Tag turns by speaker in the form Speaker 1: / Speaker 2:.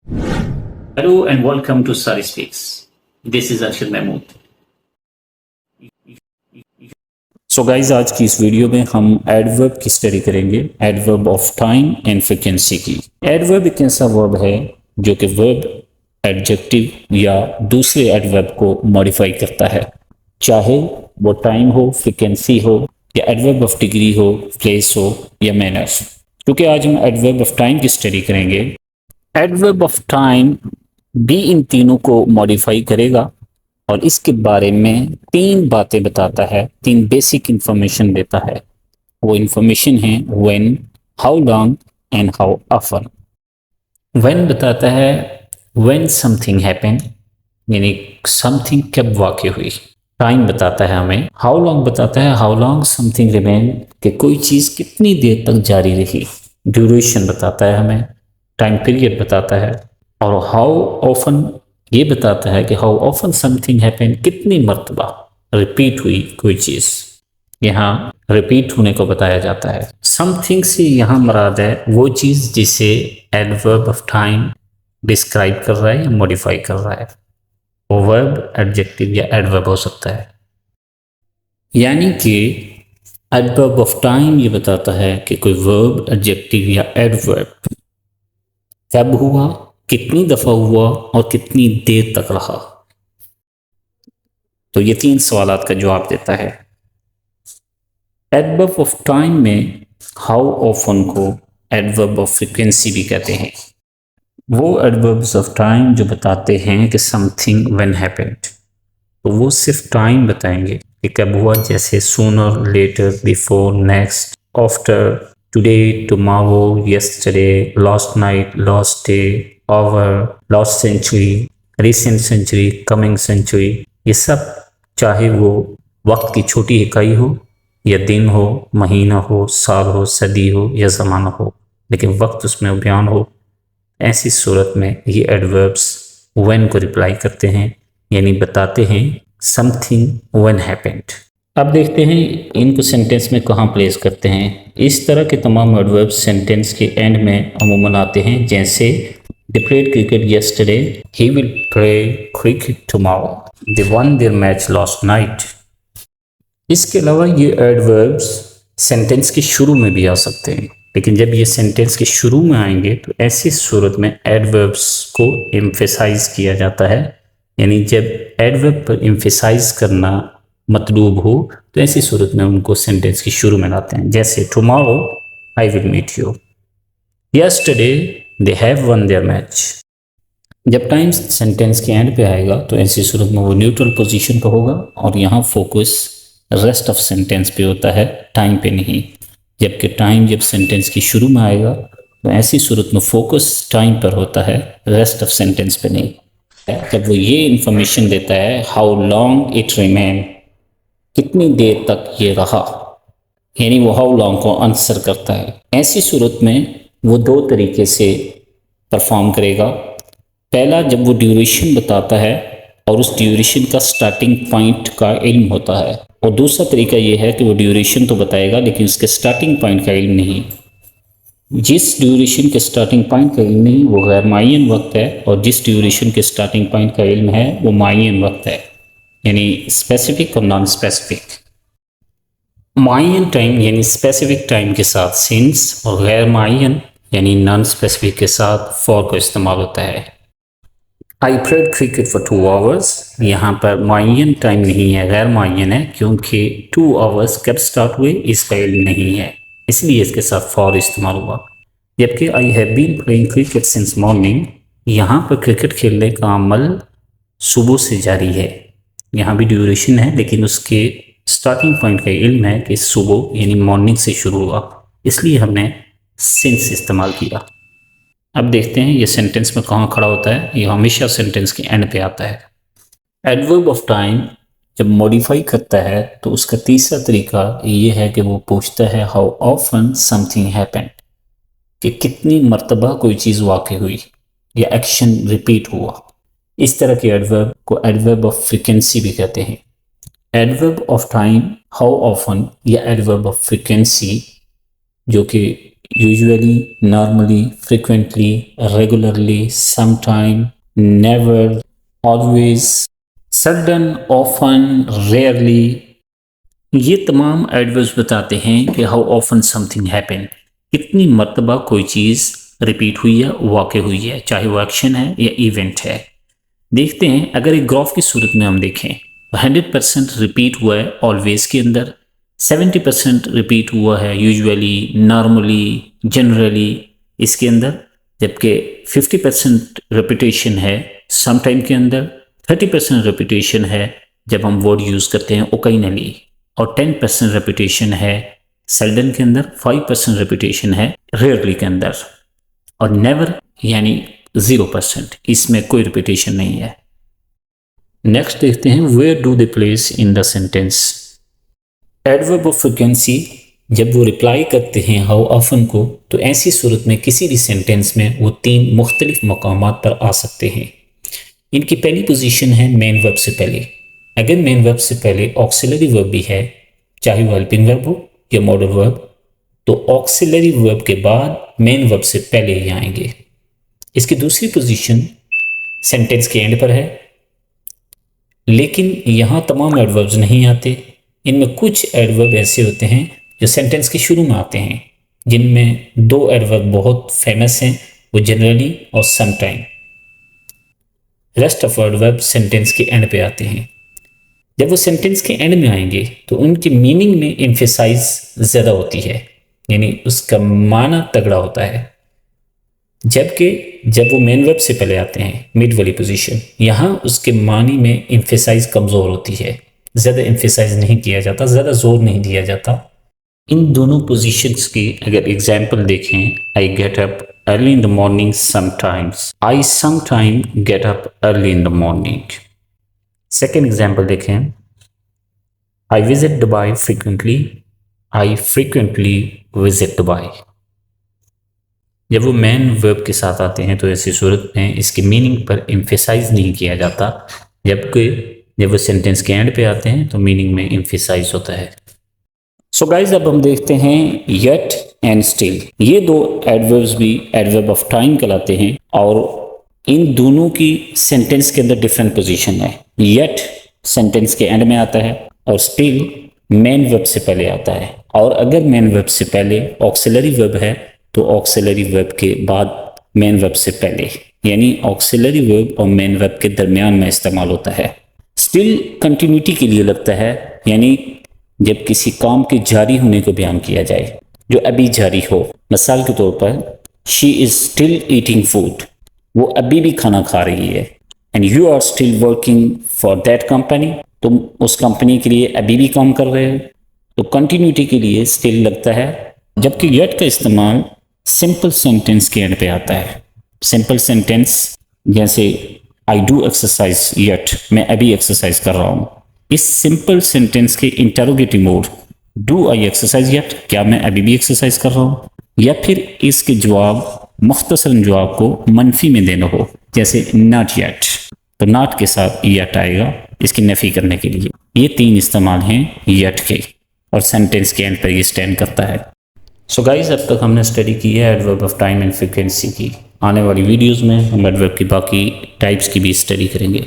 Speaker 1: Hello and welcome to Sari Speaks. This is Arshad Mahmood.
Speaker 2: So guys आज की इस video में हम एडवर्ब की स्टडी करेंगे, adverb of time and frequency की। एडवर्ब एक ऐसा वर्ब है जो कि वर्ब एडजेक्टिव या दूसरे एडवर्ब को मॉडिफाई करता है, चाहे वो टाइम हो, फ्रीक्वेंसी हो या एडवर्ब ऑफ डिग्री हो, प्लेस हो या मैनर्स। क्योंकि आज हम एडवर्ब ऑफ टाइम की स्टडी करेंगे, एडवर्ब ऑफ टाइम भी इन तीनों को मॉडिफाई करेगा और इसके बारे में तीन बातें बताता है, तीन बेसिक इंफॉर्मेशन देता है। वो इंफॉर्मेशन है when, how long and how often. When बताता है व्हेन समथिंग हैपन, यानी समथिंग कब वाक़ हुई। टाइम बताता है हमें, हाउ लॉन्ग बताता है हाउ लॉन्ग समथिंग रिमेन, कि कोई चीज़ कितनी देर तक जारी रही। ड्यूरेशन बताता है हमें, टाइम पीरियड बताता है। और हाउ ऑफन ये बताता है कि हाउ ऑफन समथिंग हैपन, कितनी मर्तबा रिपीट हुई कोई चीज़। यहाँ रिपीट होने को बताया जाता है। समथिंग से यहाँ मराद है वो चीज़ जिसे एडवर्ब ऑफ टाइम डिस्क्राइब कर रहा है या मॉडिफाई कर रहा है। वो वर्ब, एडजेक्टिव या एडवर्ब हो सकता है। यानी कि एडवर्ब ऑफ टाइम ये बताता है कि कोई वर्ब, एडजेक्टिव या एडवर्ब कब हुआ, कितनी दफ़ा हुआ और कितनी देर तक रहा। तो ये तीन सवालात का जवाब देता है। एडवर्ब ऑफ टाइम में हाउ ऑफन को एडवर्ब ऑफ फ्रीक्वेंसी भी कहते हैं। वो एडवर्ब्स ऑफ टाइम जो बताते हैं कि समथिंग व्हेन हैपेंड, तो वो सिर्फ टाइम बताएंगे कि कब हुआ, जैसे sooner, later, before, next, after, today, tomorrow, yesterday, last night, last day, over, last century, recent century, coming century. ये सब चाहे वो वक्त की छोटी इकाई हो या दिन हो, महीना हो, साल हो, सदी हो या ज़माना हो, लेकिन वक्त उसमें बयान हो, ऐसी सूरत में ये एडवर्ब्स व्हेन को रिप्लाई करते हैं, यानी बताते हैं समथिंग व्हेन हैपेंड। अब देखते हैं इनको सेंटेंस में कहाँ प्लेस करते हैं। इस तरह के तमाम एडवर्ब्स सेंटेंस के एंड में अमूमन आते हैं, जैसे they played cricket yesterday, he will play cricket tomorrow, they won their match last night। इसके अलावा ये एडवर्ब्स सेंटेंस के शुरू में भी आ सकते हैं, लेकिन जब ये सेंटेंस के शुरू में आएंगे तो ऐसी सूरत में एडवर्ब्स को एम्फेसाइज किया जाता है, यानी जब एडवर्ब पर एम्फेसाइज करना मतलूब हो तो ऐसी सूरत में उनको सेंटेंस के शुरू में लाते हैं। जैसे tomorrow I will meet you, yesterday they have won their match. जब टाइम सेंटेंस के एंड पे आएगा तो ऐसी सूरत में वो न्यूट्रल पोजीशन पर होगा और यहाँ फोकस रेस्ट ऑफ सेंटेंस पे होता है, टाइम पे नहीं। जबकि टाइम जब सेंटेंस के शुरू में आएगा तो ऐसी सूरत में फोकस टाइम पर होता है, रेस्ट ऑफ सेंटेंस पे नहीं। जब वो ये इंफॉर्मेशन देता है हाउ लॉन्ग इट रिमेन, कितनी देर तक ये रहा, यानी वो हाउ लॉन्ग को आंसर करता है। ऐसी सूरत में वो दो तरीके से परफॉर्म करेगा। पहला, जब वो ड्यूरेशन बताता है और उस ड्यूरेशन का स्टार्टिंग पॉइंट का इल्म होता है, और दूसरा तरीका ये है कि वो ड्यूरेशन तो बताएगा लेकिन उसके स्टार्टिंग पॉइंट का इल्म नहीं। जिस ड्यूरेशन के स्टार्टिंग पॉइंट का इल्म नहीं वो गैर मुअय्यन वक्त है, और जिस ड्यूरेशन के स्टार्टिंग पॉइंट का इल्म है वो मुअय्यन वक्त है, यानी स्पेसिफिक और नॉन स्पेसिफिक। मुअय्यन टाइम यानी स्पेसिफिक टाइम के साथ सिंस, और गैर मुअय्यन यानी नॉन स्पेसिफिक के साथ फॉर को इस्तेमाल होता है। I played cricket for 2 hours, यहाँ पर मुअय्यन टाइम नहीं है, गैर मुअय्यन है, क्योंकि 2 hours कब स्टार्ट हुए इसका इल्म नहीं है, इसलिए इसके साथ फॉर इस्तेमाल हुआ। जबकि I have been playing cricket since morning, यहाँ पर क्रिकेट खेलने का अमल सुबह से जारी है। यहाँ भी ड्यूरेशन है लेकिन उसके स्टार्टिंग पॉइंट का इल्म है कि सुबह यानी मॉर्निंग से शुरू हुआ, इसलिए हमने सिंस इस्तेमाल किया। अब देखते हैं ये सेंटेंस में कहाँ खड़ा होता है। ये हमेशा सेंटेंस के एंड पे आता है। एडवर्ब ऑफ टाइम जब मॉडिफाई करता है तो उसका तीसरा तरीका ये है कि वो पूछता है हाउ ऑफन समथिंग हैपेंड, कि कितनी मर्तबा कोई चीज़ वाक़ हुई या एक्शन रिपीट हुआ। इस तरह के एडवर्ब को एडवर्ब ऑफ फ्रीक्वेंसी भी कहते हैं। Adverb of time, how often या एडवर्ब ऑफ फ्रीक्वेंसी जो कि usually, normally, frequently, regularly, sometime, never, always, sudden, often, rarely, ये तमाम एडवर्ब्स बताते हैं कि हाउ ऑफन समथिंग हैपन, कितनी मर्तबा कोई चीज़ रिपीट हुई है, वाक़ हुई है, चाहे वो एक्शन है या इवेंट है। देखते हैं, अगर एक ग्राफ की सूरत में हम देखें तो 100% रिपीट हुआ है ऑलवेज के अंदर, 70% रिपीट हुआ है यूजुअली, नॉर्मली, जनरली इसके अंदर, जबकि 50% रिपीटेशन है समटाइम के अंदर, 30% रिपीटेशन है जब हम वर्ड यूज़ करते हैं ओकेजनली, और 10% रिपीटेशन है सेल्डन के अंदर, 5% रिपीटेशन है रेयरली के अंदर, और नेवर यानी 0%, इसमें कोई रिपीटेशन नहीं है। नेक्स्ट देखते हैं, where do they place in the sentence. Adverb of frequency जब वो रिप्लाई करते हैं हाउ ऑफन को, तो ऐसी सूरत में किसी भी सेंटेंस में वो 3 मुख्तलिफ मकामात पर आ सकते हैं। इनकी पहली पोजीशन है मेन वर्ब से पहले। अगर मेन वर्ब से पहले ऑक्सिलरी वर्ब भी है, चाहे वो हेल्पिंग वर्ब हो या मॉडल वर्ब, तो ऑक्सिलरी वर्ब के बाद मेन वर्ब से पहले ही आएंगे। इसकी दूसरी पोजीशन सेंटेंस के एंड पर है, लेकिन यहाँ तमाम एडवर्ब्स नहीं आते। इनमें कुछ एडवर्ब ऐसे होते हैं जो सेंटेंस के शुरू में आते हैं, जिनमें 2 एडवर्ब बहुत फेमस हैं, वो जनरली और sometime. Rest of adverb sentence के एंड पे आते हैं। जब वो सेंटेंस के एंड में आएंगे तो उनकी मीनिंग में एम्फेसाइज ज़्यादा होती है, यानी उसका माना तगड़ा होता है। जबकि जब वो मेन वर्ब से पहले आते हैं, मिड वाली पोजीशन, यहाँ उसके मानी में एम्फेसाइज कमज़ोर होती है, ज़्यादा एम्फेसाइज नहीं किया जाता, ज़्यादा जोर नहीं दिया जाता। इन दोनों पोजीशंस की अगर एग्जाम्पल देखें, I get up early in the morning sometimes, I sometime get up early in the morning. Second example देखें, I visit Dubai frequently, I frequently visit Dubai. जब वो मैन वर्ब के साथ आते हैं तो ऐसी सूरत में इसकी मीनिंग पर एम्फेसाइज नहीं किया जाता, जबकि जब वो सेंटेंस के एंड पे आते हैं तो मीनिंग में एम्फेसाइज होता है। सो गाइज, अब हम देखते हैं येट एंड स्टिल। ये 2 एडवर्ब्स भी एडवर्ब ऑफ टाइम कहलाते हैं, और इन दोनों की सेंटेंस के अंदर डिफरेंट पोजीशन है। येट सेंटेंस के एंड में आता है और स्टिल मेन वर्ब से पहले आता है। और अगर मेन वर्ब से पहले ऑक्सिलरी वर्ब है तो ऑक्सिलरी वर्ब के बाद मेन वर्ब से पहले, यानी ऑक्सिलरी वर्ब और मेन वर्ब के दरमियान में इस्तेमाल होता है। स्टिल कंटिन्यूटी के लिए लगता है, यानी जब किसी काम के जारी होने को बयान किया जाए जो अभी जारी हो। मिसाल के तौर पर, she is still eating food, वो अभी भी खाना खा रही है। And you are still working for that company, तुम उस कंपनी के लिए अभी भी काम कर रहे हो। तो कंटिन्यूटी के लिए स्टिल लगता है। जबकि येट का इस्तेमाल सिंपल सेंटेंस के एंड पे आता है। सिंपल सेंटेंस जैसे आई डू एक्सरसाइज येट, मैं अभी एक्सरसाइज कर रहा हूँ। इस सिंपल सेंटेंस के interrogative mode, do I exercise yet, क्या मैं अभी भी एक्सरसाइज कर रहा हूँ, या फिर इसके जवाब मुख्तसरन जवाब को मनफी में देना हो, जैसे नॉट येट, तो नॉट के साथ येट आएगा इसकी नफी करने के लिए। ये 3 इस्तेमाल हैं येट के, और सेंटेंस के एंड पर ये स्टैंड करता है। सो गाइस, अब तक हमने स्टडी की है adverb of time and frequency की। आने वाली वीडियोस में हम एडवर्ब की बाकी टाइप्स की भी स्टडी करेंगे।